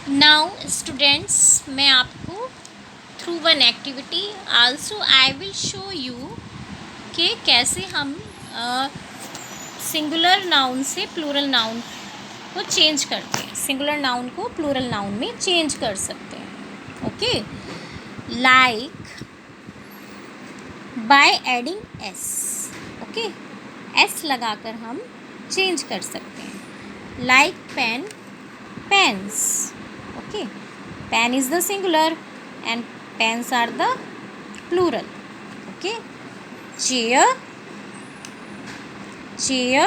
Now students, मैं आपको through one activity also I will show you कि कैसे हम सिंगुलर नाउन से प्लूरल नाउन को चेंज करते हैं, सिंगुलर नाउन को प्लूरल नाउन में चेंज कर सकते हैं. Okay, like by adding S. Okay, S लगाकर हम चेंज कर सकते हैं. Like pen, pens. Okay, pen is the singular and pens are the plural. Okay, chair, chair,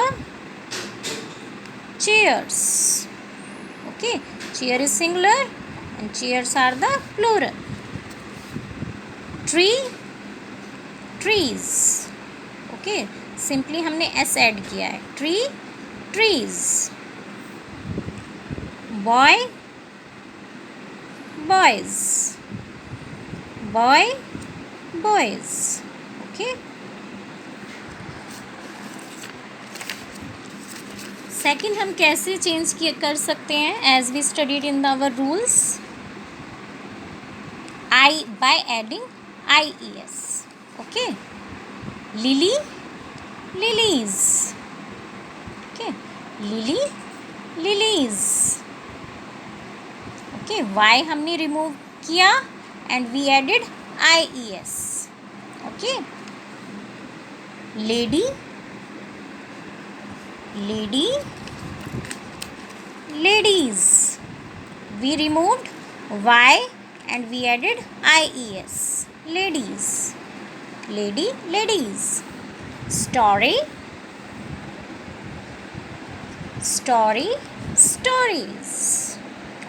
chairs. Okay, chair is singular and chairs are the plural. Tree, trees. Okay, simply हमने s add किया है. Tree, trees. Boy, boys, boy, boys. Okay, second हम कैसे change कर सकते हैं as we studied in our rules. I by adding I E S. Okay, lily, lilies. Okay, lily, lilies. Okay, Y हमने remove किया and we added I E S. Okay, lady, lady, ladies. We removed Y and we added I E S. Ladies, lady, ladies. Story, story, stories.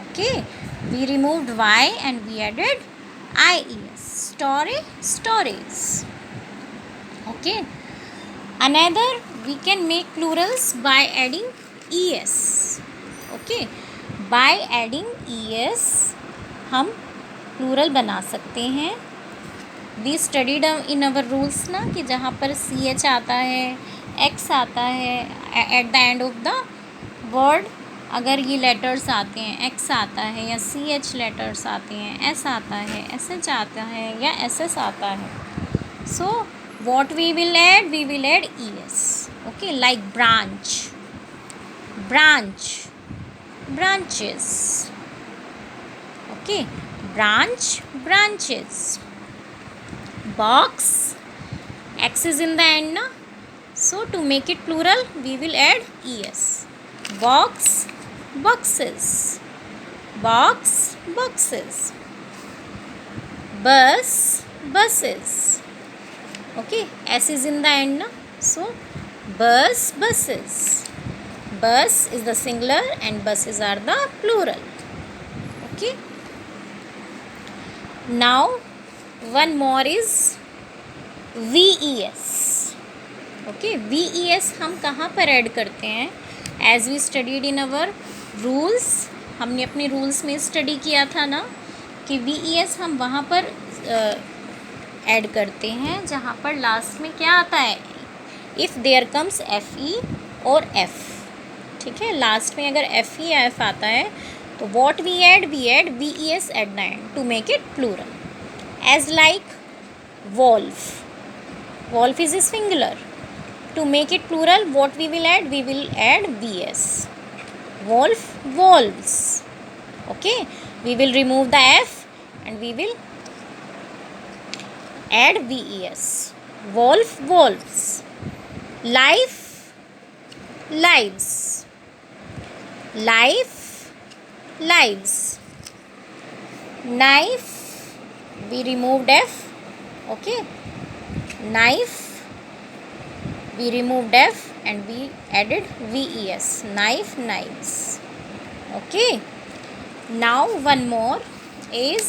Okay, we removed y and we added ies. Story, stories. Okay, another we can make plurals by adding es. Okay, by adding es हम plural बना सकते हैं. We studied in our rules ना कि जहाँ पर C H आता है, एक्स आता है eight the end of the word, अगर ये लेटर्स आते हैं, एक्स आता है या सी एच लेटर्स आते हैं, एस आता है, एस एच आता है या एस एस आता है. So what we will add E S. Okay, like branch, branch, branches. Okay, branch, branches. Box, X is in the end ना, so to make it plural we will add es. Box, boxes, box, boxes. Bus, buses. Okay, s is in the end na, so bus, buses. Bus is the singular and buses are the plural. Okay, now one more is ves. Okay, V E S हम कहाँ पर add करते हैं. As we studied in our rules, हमने अपने rules में study किया था ना कि वी ई एस हम वहाँ पर ऐड करते हैं जहाँ पर लास्ट में क्या आता है, if there comes F E और एफ. ठीक है, लास्ट में अगर एफ ई या एफ आता है तो what we add V E S at the end to make it plural. As like wolf, wolf is a singular. To make it plural, what we will add vs. Wolf, wolves. Okay, we will remove the f and we will add ves. Wolf, wolves. Life, lives. Life, lives. Knife, we removed f. Okay, knife, we removed f and we added ves. Knife, knives. Okay, now one more is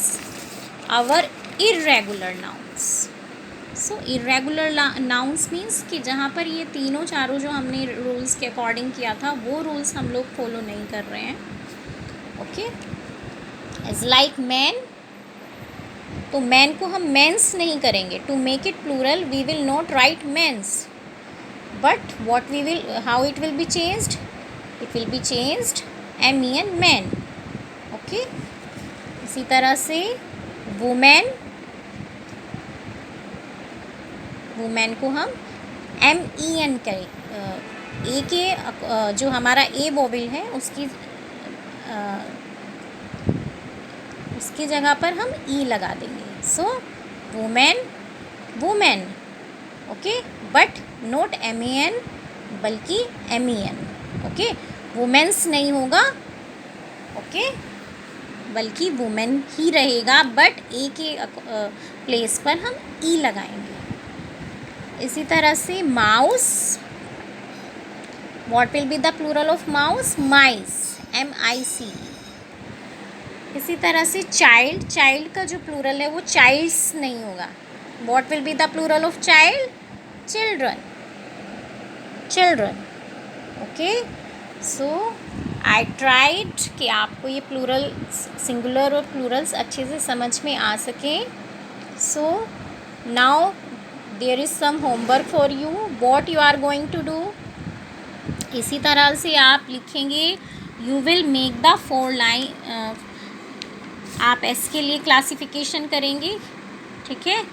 our irregular nouns. So irregular nouns means कि जहाँ पर ये तीनों चारों जो हमने rules के according किया था वो रूल्स हम लोग फॉलो नहीं कर रहे हैं. ओके, एज लाइक मैन, तो मैन को हम मेंस नहीं करेंगे. To make it plural we will not write mens. But what we will, how it will be changed? It will be changed men, men. Okay. Okay. इसी तरह से women, women को हम MEN करें, ए के जो हमारा ए वोवेल है उसकी जगह पर हम ई लगा देंगे। सो women, women, okay, but not MEN बल्कि MEN, ओके। वुमेन्स नहीं होगा, ओके, बल्कि वुमेन ही रहेगा, बट ए के प्लेस पर हम ई लगाएंगे। इसी तरह से mouse, what will be the plural of mouse? Mice, MIC। इसी तरह से चाइल्ड, चाइल्ड का जो प्लूरल है वो चाइल्ड्स नहीं होगा। What will be the plural of child? Children, children, okay. So I tried कि आपको ये प्लूरल, सिंगुलर और प्लूरल्स अच्छे से समझ में आ सकें। So now there is some homework for you, what you are going to do. इसी तरह से आप लिखेंगे, you will make the 4 line, आप एस के लिए क्लासिफिकेशन करेंगे, ठीक है।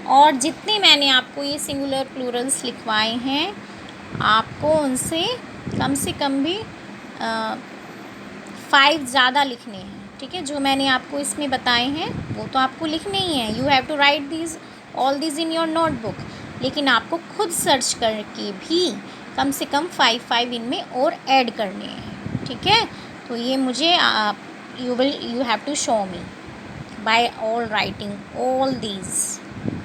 और जितने मैंने आपको ये सिंगुलर प्लूरल्स लिखवाए हैं, आपको उनसे कम से कम भी 5 ज़्यादा लिखने हैं, ठीक है। जो मैंने आपको इसमें बताए हैं वो तो आपको लिखने ही हैं, you have to write these all these in your notebook, लेकिन आपको खुद सर्च करके भी कम से कम 5 इनमें और ऐड करने हैं, ठीक है। तो ये मुझे you have to show me by all writing all these.